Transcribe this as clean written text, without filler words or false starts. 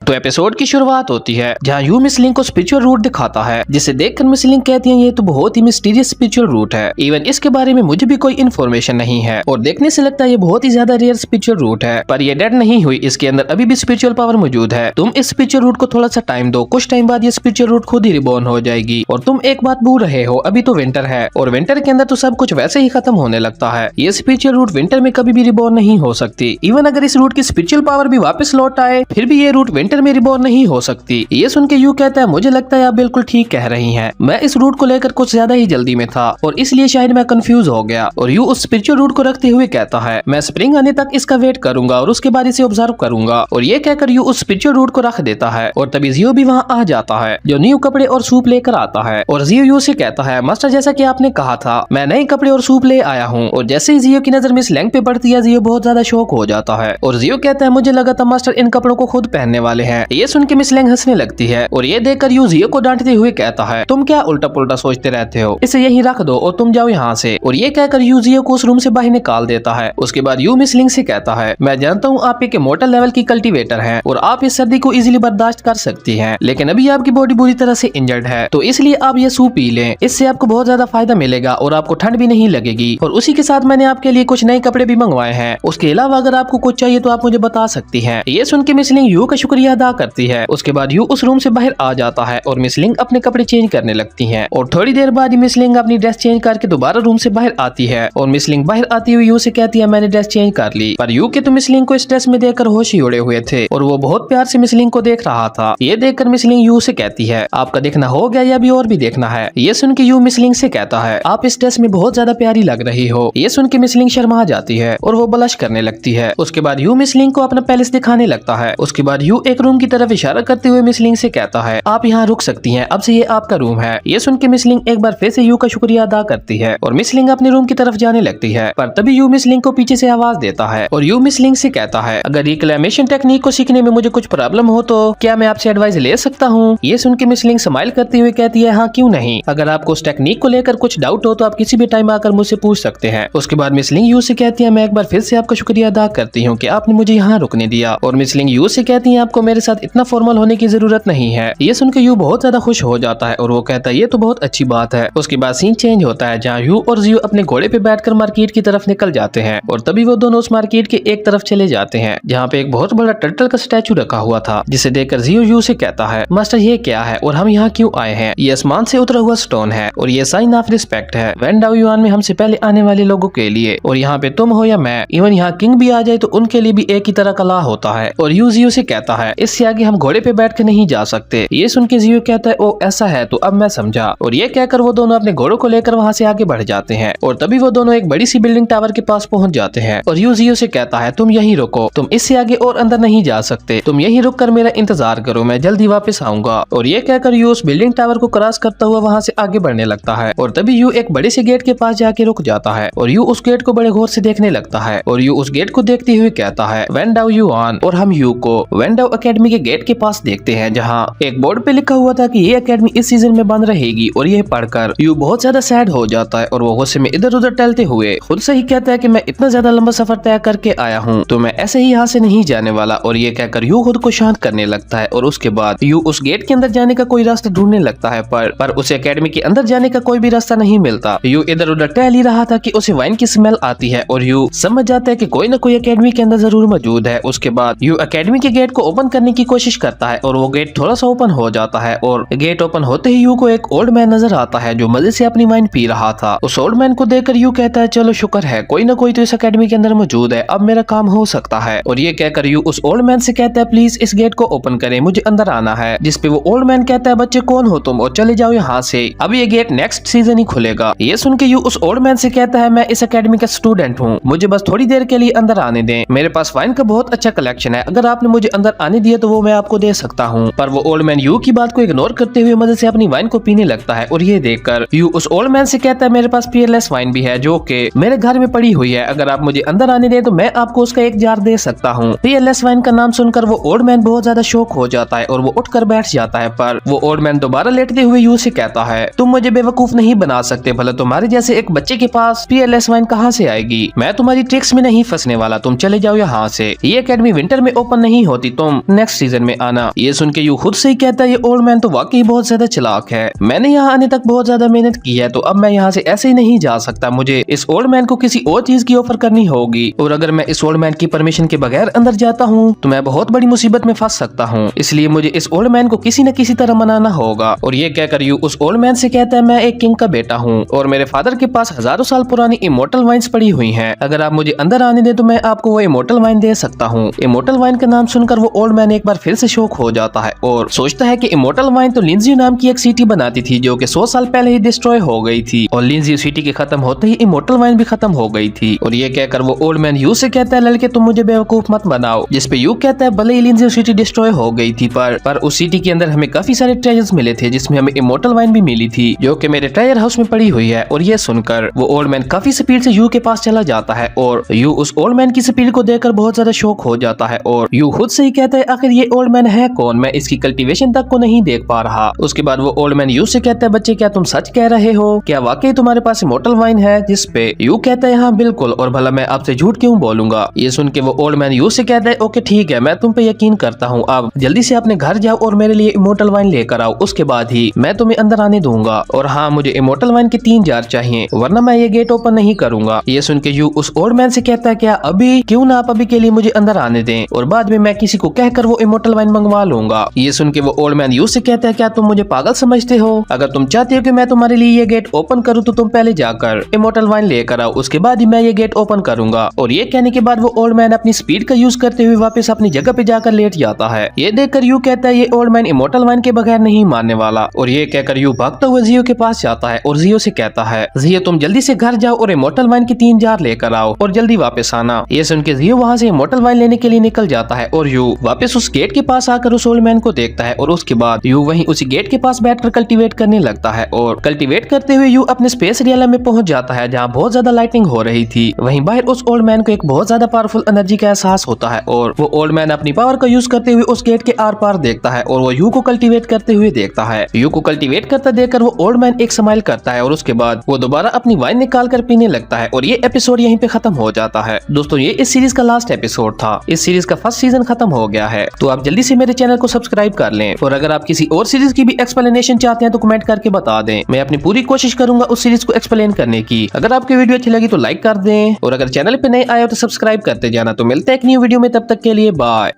तो एपिसोड की शुरुआत होती है जहाँ यू मिस लिंग को स्पिरिचुअल रूट दिखाता है, जिसे देखकर मिस लिंग कहती है ये तो बहुत ही मिस्टीरियस स्पिरिचुअल रूट है। इवन इसके बारे में मुझे भी कोई इन्फॉर्मेशन नहीं है और देखने से लगता है ये बहुत ही ज्यादा रेयर स्पिरिचुअल रूट है, पर ये डेड नहीं हुई, इसके अंदर अभी भी स्पिरिचुअल पावर मौजूद है। तुम इस स्पिरिचुअल रूट को थोड़ा सा टाइम दो, कुछ टाइम बाद ये स्पिरिचुअल रूट खुद ही रिबॉर्न हो जाएगी। और तुम एक बात भूल रहे हो, अभी तो विंटर है और विंटर के अंदर तो सब कुछ वैसे ही खत्म होने लगता है। ये स्पिरिचुअल रूट विंटर में कभी भी रिबॉर्न नहीं हो सकती। इवन अगर इस रूट की स्पिरिचुअल पावर भी वापस लौट आए फिर भी ये रूट विंटर में रिबॉर्न नहीं हो सकती। ये सुन के यू कहता है मुझे लगता है आप बिल्कुल ठीक कह रही हैं, मैं इस रूट को लेकर कुछ ज्यादा ही जल्दी में था और इसलिए शायद मैं कंफ्यूज हो गया। और यू उस स्पिरिचुअल रूट को रखते हुए कहता है मैं स्प्रिंग आने तक इसका वेट करूंगा और उसके बाद इसे ऑब्जर्व करूंगा। और ये कहकर यू उस स्पिरिचुअल रूट को रख देता है और तभी जियो भी वहाँ आ जाता है जो न्यू कपड़े और सूप लेकर आता है। और जियो यू से कहता है मास्टर जैसा कि आपने कहा था मैं नए कपड़े और सूप ले आया हूँ। और जैसे ही जियो की नजर मिस लैंग पे पड़ती है जियो बहुत ज्यादा शॉक हो जाता है और जियो कहता है मुझे लगा था मास्टर इन कपड़ों को खुद पहनने वाले हैं। ये सुन के मिस लैंग हंसने लगती है और ये देखकर यू जियो को डांटते हुए कहता है तुम क्या उल्टा पुल्टा सोचते रहते हो, इसे यहीं रख दो और तुम जाओ यहाँ से। और ये कहकर यू जियो को उस रूम से बाहर निकाल देता है। उसके बाद यू मिस लिंग से कहता है मैं जानता हूँ आप एक इमोर्टल लेवल की कल्टीवेटर हैं और आप इस सर्दी को इजीली बर्दाश्त कर सकती हैं, लेकिन अभी आपकी बॉडी बुरी तरह से इंजर्ड है तो इसलिए आप ये सूप पी लें, इससे आपको बहुत ज्यादा फायदा मिलेगा और आपको ठंड भी नहीं लगेगी। और उसी के साथ मैंने आपके लिए कुछ नए कपड़े भी मंगवाए हैं, उसके अलावा अगर आपको कुछ चाहिए तो आप मुझे बता सकती हैं। ये सुन के मिस लिंग यू का शुक्रिया अदा करती है। उसके बाद यू उस रूम से बाहर आ जाता है और मिस लिंग अपने कपड़े चेंज करने लगती हैं। और थोड़ी देर बाद मिस लिंग अपनी ड्रेस चेंज करके दोबारा रूम से बाहर आती है और मिस लिंग बाहर आती हुई यू से कहती है मैंने ड्रेस चेंज कर ली। पर यू के तो मिस लिंग को इस ड्रेस में देखकर होश ही उड़े हुए थे और वो बहुत प्यार से मिस लिंग को देख रहा था। ये देखकर मिस लिंग यू से कहती है आपका देखना हो गया या अभी और भी देखना है। ये सुन के यू मिस लिंग से कहता है आप इस ड्रेस में बहुत ज्यादा प्यारी लग रही हो। ये सुन के मिस लिंग शर्मा जाती है और वो ब्लश करने लगती है। उसके बाद यू मिस लिंग को अपना पैलेस दिखाने लगता है। उसके बाद यू एक रूम की तरफ इशारा करते हुए मिस लिंग से कहता है आप यहाँ रुक सकती हैं, अब से ये आपका रूम है। ये सुन के मिस लिंग एक बार फिर से यू का शुक्रिया अदा करती है और मिस लिंग अपने रूम की तरफ जाने लगती है। पर तभी यू मिस लिंग को पीछे से आवाज देता है और यू मिस लिंग से कहता है अगर रिक्लेमेशन टेक्निक को सीखने में मुझे कुछ प्रॉब्लम हो तो क्या मैं आपसे एडवाइस ले सकता हूँ। ये सुन के मिस लिंग स्माइल करते हुए कहती है हाँ क्यों नहीं, अगर आपको उस टेक्निक को लेकर कुछ डाउट हो तो आप किसी भी टाइम आकर मुझसे पूछ सकते हैं। उसके बाद मिस लिंग यू से कहती है मैं एक बार फिर से आपका शुक्रिया अदा करती हूँ कि आपने मुझे यहाँ रुकने दिया। और मिस लिंग यू से कहती है आपको मेरे साथ इतना फॉर्मल होने की जरूरत नहीं है। ये सुनकर यू बहुत ज्यादा खुश हो जाता है और वो कहता है ये तो बहुत अच्छी बात है। उसके बाद सीन चेंज होता है जहाँ यू और जियो अपने घोड़े पे बैठकर मार्केट की तरफ निकल जाते हैं और तभी वो दोनों उस मार्केट के एक तरफ चले जाते हैं जहाँ पे एक बहुत बड़ा टर्टल का स्टैचू रखा हुआ था, जिसे देखकर जियो यू से कहता है मास्टर ये क्या है और हम यहाँ क्यों आए हैं। ये आसमान से उतरा हुआ स्टोन है और ये साइन ऑफ रिस्पेक्ट है वेंडाओ युआन में हमसे पहले आने वाले लोगों के लिए, और यहाँ पे तुम हो या मैं, इवन यहाँ किंग भी आ जाए तो उनके लिए भी एक ही तरह का लॉ होता है। और यू जियो से कहता है इससे आगे हम घोड़े पे बैठ कर नहीं जा सकते। ये सुन के जियो कहता है ओ ऐसा है तो अब मैं समझा। और ये कहकर वो दोनों अपने घोड़ों को लेकर वहाँ से आगे बढ़ जाते हैं और तभी वो दोनों एक बड़ी सी बिल्डिंग टावर के पास पहुँच जाते हैं। और यू जियो से कहता है तुम यहीं रुको, तुम इससे आगे और अंदर नहीं जा सकते, तुम यहीं रुक कर मेरा इंतजार करो, मैं जल्दी वापस आऊंगा। और ये कहकर यू उस बिल्डिंग टावर को क्रॉस करता हुआ वहाँ से आगे बढ़ने लगता है और तभी यू एक बड़े से गेट के पास जाके रुक जाता है और यू उस गेट को बड़े गौर से देखने लगता है। और यू उस गेट को देखते हुए कहता है वेंडाओ युआन। और हम यू को वेंडाओ एकेडमी के गेट के पास देखते हैं जहाँ एक बोर्ड पे लिखा हुआ था कि ये एकेडमी इस सीजन में बंद रहेगी। और ये पढ़कर यू बहुत ज्यादा सैड हो जाता है और वो गुस्से में इधर उधर टहलते हुए खुद से ही कहता है कि मैं इतना ज्यादा लंबा सफर तय करके आया हूँ तो मैं ऐसे ही यहाँ से नहीं जाने वाला। और ये कहकर यू खुद को शांत करने लगता है और उसके बाद यू उस गेट के अंदर जाने का कोई रास्ता ढूंढने लगता है पर उस एकेडमी के अंदर जाने का कोई भी रास्ता नहीं मिलता। यू इधर उधर टहल ही रहा था कि उसे वाइन की स्मेल आती है और यू समझ जाता है कि कोई न कोई एकेडमी के अंदर जरूर मौजूद है। उसके बाद यू एकेडमी के गेट को ओपन करने की कोशिश करता है और वो गेट थोड़ा सा ओपन हो जाता है और गेट ओपन होते ही यू को एक ओल्ड मैन नजर आता है जो मजे से अपनी वाइन पी रहा था। उस ओल्ड मैन को देखकर यू कहता है चलो शुक्र है कोई ना कोई तो इस एकेडमी के अंदर मौजूद है, अब मेरा काम हो सकता है। और ये कहकर यू उस ओल्ड मैन से कहता है प्लीज इस गेट को ओपन करें, मुझे अंदर आना है। जिसपे वो ओल्ड मैन कहता है बच्चे कौन हो तुम और चले जाओ यहाँ से, अब ये गेट नेक्स्ट सीजन ही खुलेगा। ये सुन के यू उस ओल्ड मैन से कहता है मैं इस एकेडमी का स्टूडेंट हूँ, मुझे बस थोड़ी देर के लिए अंदर आने दें, मेरे पास वाइन का बहुत अच्छा कलेक्शन है, अगर आपने मुझे अंदर आने दिया तो वो मैं आपको दे सकता हूँ। पर वो ओल्ड मैन यू की बात को इग्नोर करते हुए मदद से अपनी वाइन को पीने लगता है। और ये देखकर यू उस ओल्ड मैन से कहता है मेरे पास पीयरलेस वाइन भी है जो कि मेरे घर में पड़ी हुई है, अगर आप मुझे अंदर आने दें तो मैं आपको उसका एक जार दे सकता हूँ। पीयरलेस वाइन का नाम सुनकर वो ओल्ड मैन बहुत ज्यादा शौक हो जाता है और वो उठकर बैठ जाता है। पर वो ओल्ड मैन दोबारा लेटते हुए यू से कहता है तुम मुझे बेवकूफ नहीं बना सकते, भले तुम्हारे जैसे एक बच्चे के पास पीयरलेस वाइन कहाँ से आएगी, मैं तुम्हारी ट्रिक्स में नहीं फंसने वाला, तुम चले जाओ यहाँ से, ये एकेडमी विंटर में ओपन नहीं होती, तुम नेक्स्ट सीजन में आना। ये सुन के यू खुद से ही कहता है ये ओल्ड मैन तो वाकई बहुत ज्यादा चालाक है। मैंने यहाँ आने तक बहुत ज्यादा मेहनत की है, तो अब मैं यहाँ से ऐसे ही नहीं जा सकता। मुझे इस ओल्ड मैन को किसी और चीज की ऑफर करनी होगी, और अगर मैं इस ओल्ड मैन की परमिशन के बगैर अंदर जाता हूँ तो मैं बहुत बड़ी मुसीबत में फंस सकता हूँ। इसलिए मुझे इस ओल्ड मैन को किसी न किसी तरह मनाना होगा। और ये कहकर यू उस ओल्ड मैन से कहता है मैं एक किंग का बेटा हूँ और मेरे फादर के पास हजारों साल पुरानी इमोर्टल वाइन्स पड़ी हुई हैं। अगर आप मुझे अंदर आने दे तो मैं आपको वो इमोर्टल वाइन दे सकता हूँ। इमोर्टल वाइन का नाम सुनकर वो ओल्ड मैन एक बार फिर से शॉक हो जाता है और सोचता है कि इमोर्टल वाइन तो लिंजी नाम की एक सिटी बनाती थी जो कि 100 साल पहले ही डिस्ट्रॉय हो गई थी, और लिंजी सिटी के खत्म होते ही इमोर्टल वाइन भी खत्म हो गई थी। और ये कहकर वो ओल्ड मैन यू से कहता है लड़के तुम मुझे बेवकूफ मत बनाओ। जिसपे यू कहता है भले ही लिंजी सिटी डिस्ट्रॉय हो गई थी पर उस सिटी के अंदर हमें काफी सारे ट्रेजर्स मिले थे, जिसमें हमें इमोर्टल वाइन भी मिली थी जो कि मेरे ट्रेजर हाउस में पड़ी हुई है। और ये सुनकर वो ओल्ड मैन काफी स्पीड से यू के पास चला जाता है और यू उस ओल्ड मैन की स्पीड को देखकर बहुत ज्यादा शॉक हो जाता है। और यू खुद से ही कहता है आखिर ये ओल्ड मैन है कौन, मैं इसकी कल्टीवेशन तक को नहीं देख पा रहा। उसके बाद वो ओल्ड मैन यू से कहता है बच्चे क्या तुम सच कह रहे हो, क्या वाकई तुम्हारे पास इमोर्टल वाइन है? जिसपे यू कहता है हाँ बिल्कुल, और भला मैं आपसे झूठ क्यों बोलूंगा। ये सुन के वो ओल्ड मैन यू से कहता है ओके ठीक है, मैं तुम पे यकीन करता हूँ, अब जल्दी से अपने घर जाओ और मेरे लिए इमोर्टल वाइन लेकर आओ, उसके बाद ही मैं तुम्हें अंदर आने दूंगा। और हाँ मुझे इमोर्टल वाइन के 3 जार चाहिए वरना मैं ये गेट ओपन नहीं करूंगा। ये सुन के यू उस ओल्ड मैन से कहता है क्या अभी, क्यों ना आप अभी के लिए मुझे अंदर आने दें और बाद में मैं किसी को कहकर वो इमोर्टल वाइन मंगवा लूंगा। ये सुन के वो ओल्ड मैन यू से कहता है क्या तुम मुझे पागल समझते हो, अगर तुम चाहते हो कि मैं तुम्हारे लिए ये गेट ओपन करूँ तो तुम पहले जाकर इमोर्टल वाइन लेकर आओ, उसके बाद ही मैं ये गेट ओपन करूंगा। और ये कहने के बाद वो ओल्ड मैन अपनी स्पीड का यूज करते हुए वापस अपनी जगह पे जाकर लेट जाता है। ये देखकर यू कहता है ये ओल्ड मैन इमोर्टल वाइन के बगैर नहीं मानने वाला। और ये कहकर यू भागता हुआ जियो के पास जाता है और जियो से कहता है जियो तुम जल्दी से घर जाओ और इमोर्टल वाइन की 3 जार लेकर आओ और जल्दी वापस आना। ये सुन के जियो वहाँ से इमोर्टल वाइन लेने के लिए निकल जाता है और यू वापस उस गेट के पास आकर उस ओल्ड मैन को देखता है और उसके बाद यू वहीं उसी गेट के पास बैठकर कल्टीवेट करने लगता है। और कल्टीवेट करते हुए यू अपने स्पेस रियलम में पहुंच जाता है जहाँ बहुत ज्यादा लाइटिंग हो रही थी। वहीं बाहर उस ओल्ड मैन को एक बहुत ज्यादा पावरफुल एनर्जी का एहसास होता है और वो ओल्ड मैन अपनी पावर का यूज करते हुए उस गेट के आर पार देखता है और वो यू को कल्टीवेट करते हुए देखता है। यू को कल्टीवेट करता देखकर वो ओल्ड मैन एक स्माइल करता है और उसके बाद वो दोबारा अपनी वाइन निकाल कर पीने लगता है। और ये एपिसोड यहीं पे खत्म हो जाता है। दोस्तों ये इस सीरीज का लास्ट एपिसोड था, इस सीरीज का फर्स्ट सीजन खत्म हो गया है, तो आप जल्दी से मेरे चैनल को सब्सक्राइब कर लें। और अगर आप किसी और सीरीज की भी एक्सप्लेनेशन चाहते हैं तो कमेंट करके बता दें, मैं अपनी पूरी कोशिश करूंगा उस सीरीज को एक्सप्लेन करने की। अगर आपकी वीडियो अच्छी लगी तो लाइक कर दें और अगर चैनल पे नए आए हो तो सब्सक्राइब करते जाना। तो मिलते हैं एक न्यू वीडियो में, तब तक के लिए बाय।